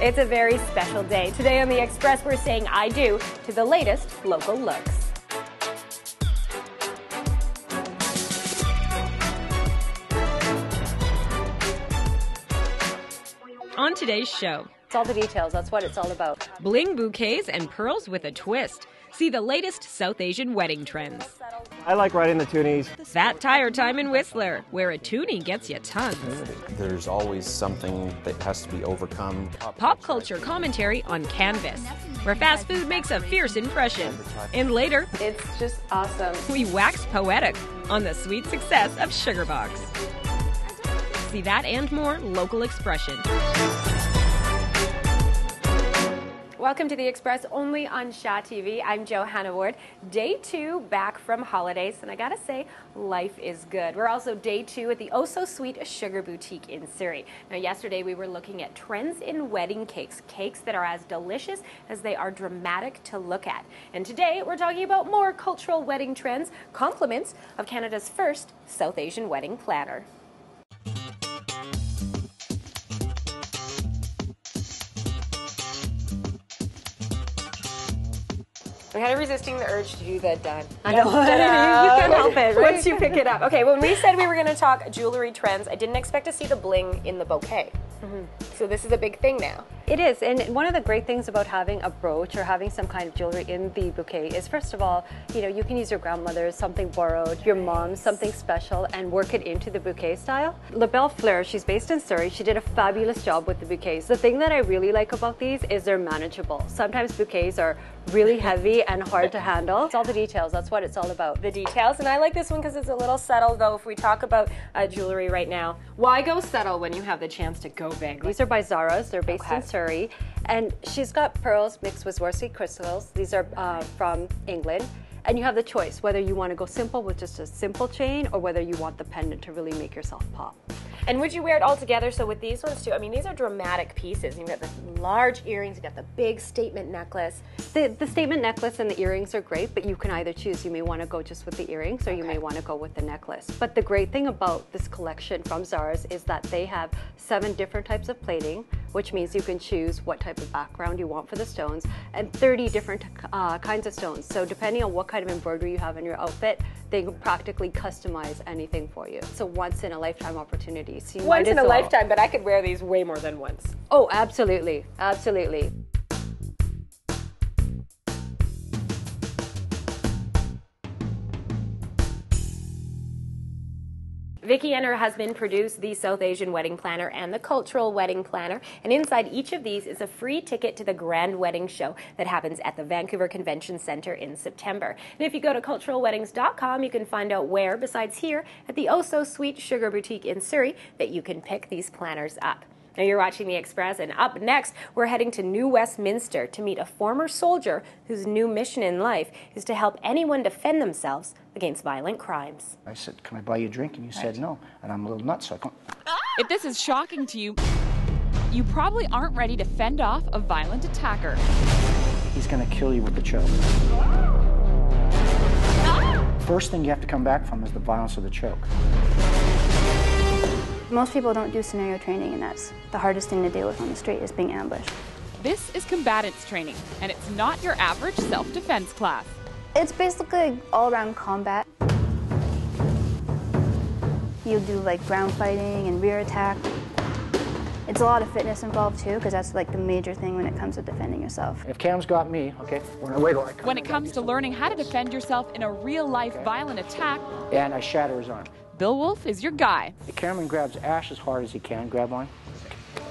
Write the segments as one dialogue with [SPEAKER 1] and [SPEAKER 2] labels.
[SPEAKER 1] It's a very special day. Today on The Express, we're saying I do to the latest local looks. On today's show,
[SPEAKER 2] it's all the details. That's what it's all about.
[SPEAKER 1] Bling bouquets and pearls with a twist. See the latest South Asian wedding trends.
[SPEAKER 3] I like riding the toonies.
[SPEAKER 1] Fat tire time in Whistler, where a toonie gets you tons.
[SPEAKER 4] There's always something that has to be overcome.
[SPEAKER 1] Pop culture commentary on Canvas, where fast food makes a fierce impression. And later,
[SPEAKER 2] it's just awesome.
[SPEAKER 1] We wax poetic on the sweet success of Sugar Box. See that and more local expression. Welcome to The Express, only on Shaw TV. I'm Johanna Ward. Day 2 back from holidays, and I gotta say, life is good. We're also day 2 at the Oh So Sweet Sugar Boutique in Surrey. Now, yesterday we were looking at trends in wedding cakes, cakes that are as delicious as they are dramatic to look at. And today we're talking about more cultural wedding trends, compliments of Canada's first South Asian wedding planner. I'm kind of resisting the urge to do the done.
[SPEAKER 2] I know. You can't help it, right?
[SPEAKER 1] Once you pick it up. Okay, when we said we were going to talk jewelry trends, I didn't expect to see the bling in the bouquet. So this is a big thing now.
[SPEAKER 2] It is, and one of the great things about having a brooch or having some kind of jewelry in the bouquet is, first of all, you know, you can use your grandmother's, something borrowed, your mom's, something special, and work it into the bouquet style. LaBelle Fleur, she's based in Surrey. She did a fabulous job with the bouquets. The thing that I really like about these is they're manageable. Sometimes bouquets are really heavy and hard to handle. It's all the details. That's what it's all about.
[SPEAKER 1] The details, and I like this one because it's a little subtle, though. If we talk about jewelry right now, why go subtle when you have the chance to go big?
[SPEAKER 2] These are by Zara's. They're based in Surrey, and she's got pearls mixed with Swarovski crystals. These are from England, and you have the choice whether you want to go simple with just a simple chain or whether you want the pendant to really make yourself pop.
[SPEAKER 1] And would you wear it all together? So with these ones too, I mean, these are dramatic pieces. You've got the large earrings, you've got the big statement necklace.
[SPEAKER 2] The statement necklace and the earrings are great, but you can either choose. You may want to go just with the earrings or you may want to go with the necklace. But the great thing about this collection from Zara's is that they have 7 different types of plating, which means you can choose what type of background you want for the stones, and 30 different kinds of stones. So depending on what kind of embroidery you have in your outfit, they can practically customize anything for you. It's a once-in-a-lifetime opportunity. So
[SPEAKER 1] once in a lifetime, but I could wear these way more than once.
[SPEAKER 2] Oh, absolutely. Absolutely.
[SPEAKER 1] Vicki and her husband produced the South Asian Wedding Planner and the Cultural Wedding Planner, and inside each of these is a free ticket to the Grand Wedding Show that happens at the Vancouver Convention Centre in September. And if you go to culturalweddings.com, you can find out where, besides here at the Oh So Sweet Sugar Boutique in Surrey, that you can pick these planners up. Now you're watching The Express, and up next, we're heading to New Westminster to meet a former soldier whose new mission in life is to help anyone defend themselves against violent crimes.
[SPEAKER 5] I said, "Can I buy you a drink?" And you said no. And I'm a little nuts, so I can't.
[SPEAKER 6] If this is shocking to you, you probably aren't ready to fend off a violent attacker.
[SPEAKER 5] He's going to kill you with the choke. First thing you have to come back from is the violence of the choke.
[SPEAKER 7] Most people don't do scenario training, and that's the hardest thing to deal with on the street, is being ambushed.
[SPEAKER 6] This is combatants training, and it's not your average self-defense class.
[SPEAKER 7] It's basically all-around combat. You do like ground fighting and rear attack. It's a lot of fitness involved too, because that's like the major thing when it comes to defending yourself.
[SPEAKER 5] If Cam's got me, okay, when I wiggle, I come.
[SPEAKER 6] When it comes to learning how to defend yourself in a real-life violent attack,
[SPEAKER 5] and I shatter his arm.
[SPEAKER 6] Bill Wolf is your guy.
[SPEAKER 5] Cameron grabs Ash as hard as he can. Grab on.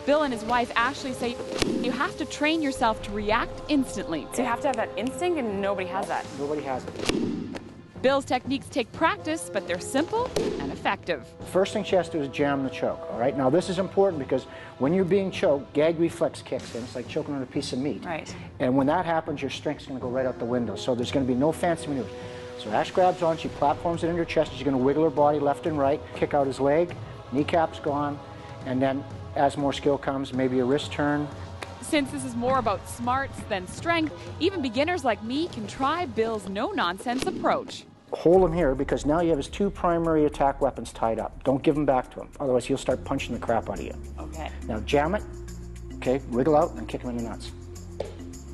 [SPEAKER 6] Bill and his wife Ashley say you have to train yourself to react instantly.
[SPEAKER 8] So you have to have that instinct, and nobody has that.
[SPEAKER 5] Nobody has it.
[SPEAKER 6] Bill's techniques take practice, but they're simple and effective.
[SPEAKER 5] First thing she has to do is jam the choke, all right? Now, this is important because when you're being choked, gag reflex kicks in. It's like choking on a piece of meat.
[SPEAKER 8] Right.
[SPEAKER 5] And when that happens, your strength's going to go right out the window. So there's going to be no fancy maneuvers. So Ash grabs on, she platforms it in her chest. She's going to wiggle her body left and right, kick out his leg, kneecap's gone, and then as more skill comes, maybe a wrist turn.
[SPEAKER 6] Since this is more about smarts than strength, even beginners like me can try Bill's no-nonsense approach.
[SPEAKER 5] Hold him here because now you have his 2 primary attack weapons tied up. Don't give them back to him, otherwise he'll start punching the crap out of you.
[SPEAKER 8] Okay.
[SPEAKER 5] Now jam it, Okay, wiggle out and kick him in the nuts.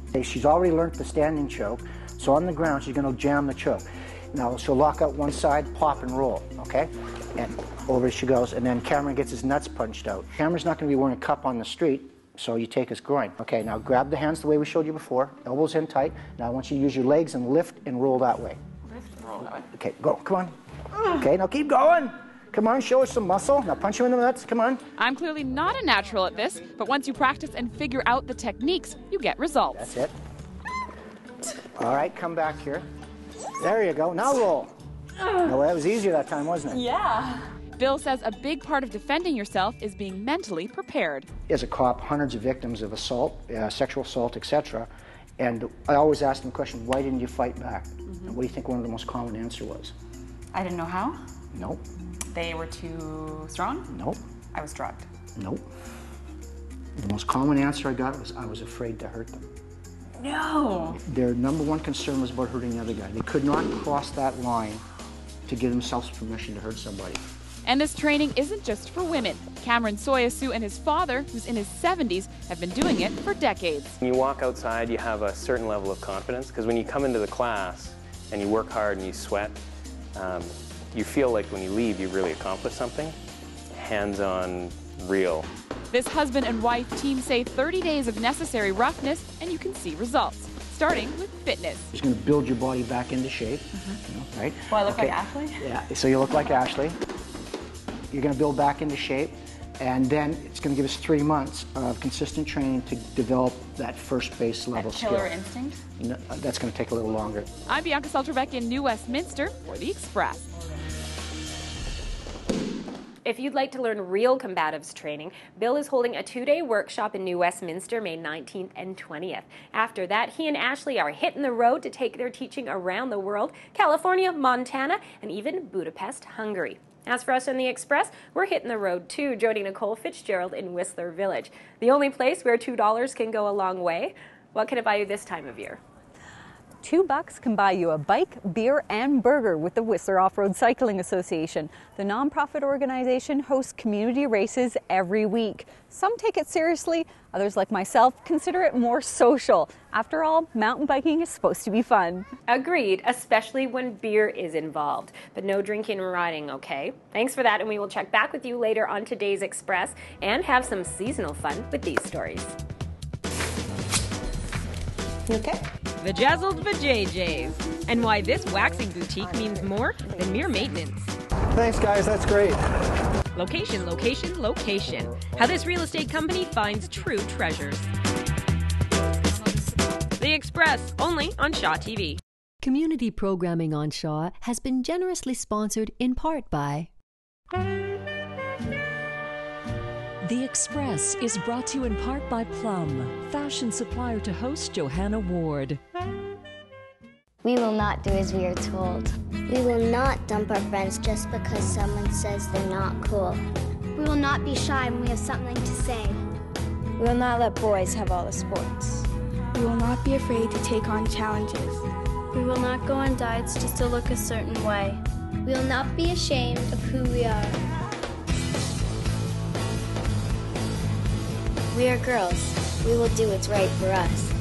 [SPEAKER 5] Okay, she's already learned the standing choke, so on the ground she's going to jam the choke. Now she'll lock out one side, pop and roll, okay? And over she goes, and then Cameron gets his nuts punched out. Cameron's not going to be wearing a cup on the street, so you take his groin. Okay, now grab the hands the way we showed you before, elbows in tight. Now I want you to use your legs and lift and roll that way.
[SPEAKER 8] Lift and roll that way.
[SPEAKER 5] Okay, go, come on. Okay, now keep going. Come on, show us some muscle. Now punch him in the nuts, come on.
[SPEAKER 6] I'm clearly not a natural at this, but once you practice and figure out the techniques, you get results.
[SPEAKER 5] That's it. All right, come back here. There you go, now roll. No, that was easier that time, wasn't it?
[SPEAKER 6] Yeah. Bill says a big part of defending yourself is being mentally prepared.
[SPEAKER 5] As a cop, hundreds of victims of assault, sexual assault, etc. And I always ask them the question, why didn't you fight back? And what do you think one of the most common answer was?
[SPEAKER 8] I didn't know how.
[SPEAKER 5] Nope.
[SPEAKER 8] They were too strong.
[SPEAKER 5] Nope.
[SPEAKER 8] I was drugged.
[SPEAKER 5] Nope. The most common answer I got was, I was afraid to hurt them.
[SPEAKER 8] No.
[SPEAKER 5] Their number one concern was about hurting the other guy. They could not cross that line to give themselves permission to hurt somebody.
[SPEAKER 6] And this training isn't just for women. Cameron Soyasu and his father, who's in his 70s, have been doing it for decades.
[SPEAKER 9] When you walk outside, you have a certain level of confidence, because when you come into the class and you work hard and you sweat, you feel like when you leave, you really accomplished something. Hands-on, real.
[SPEAKER 6] This husband and wife team say 30 days of necessary roughness and you can see results, starting with fitness.
[SPEAKER 5] It's going to build your body back into shape, you know, right?
[SPEAKER 8] Well, I look like Ashley?
[SPEAKER 5] Yeah, so you look like Ashley. You're going to build back into shape, and then it's going to give us 3 months of consistent training to develop that first base level skill.
[SPEAKER 8] Killer instinct?
[SPEAKER 5] No, that's going to take a little longer.
[SPEAKER 6] I'm Bianca Salterbeck in New Westminster for The Express.
[SPEAKER 1] If you'd like to learn real combatives training, Bill is holding a 2-day workshop in New Westminster, May 19th and 20th. After that, he and Ashley are hitting the road to take their teaching around the world, California, Montana, and even Budapest, Hungary. As for us on The Express, we're hitting the road too, joining Nicole Fitzgerald in Whistler Village, the only place where $2 can go a long way. What can it buy you this time of year?
[SPEAKER 10] $2 can buy you a bike, beer, and burger with the Whistler Off-Road Cycling Association. The nonprofit organization hosts community races every week. Some take it seriously, others like myself consider it more social. After all, mountain biking is supposed to be fun.
[SPEAKER 1] Agreed, especially when beer is involved. But no drinking and riding, okay? Thanks for that, and we will check back with you later on today's Express and have some seasonal fun with these stories.
[SPEAKER 11] Okay. Vajazzled Vajayjays, and why this waxing boutique means more than mere maintenance.
[SPEAKER 3] Thanks, guys. That's great.
[SPEAKER 11] Location, location, location. How this real estate company finds true treasures. The Express, only on Shaw TV.
[SPEAKER 12] Community programming on Shaw has been generously sponsored in part by...
[SPEAKER 13] The Express is brought to you in part by Plum, fashion supplier to host Johanna Ward.
[SPEAKER 14] We will not do as we are told. We will not dump our friends just because someone says they're not cool.
[SPEAKER 15] We will not be shy when we have something to say.
[SPEAKER 16] We will not let boys have all the sports.
[SPEAKER 17] We will not be afraid to take on challenges.
[SPEAKER 18] We will not go on diets just to look a certain way.
[SPEAKER 14] We will not be ashamed of who we are. We are girls. We will do what's right for us.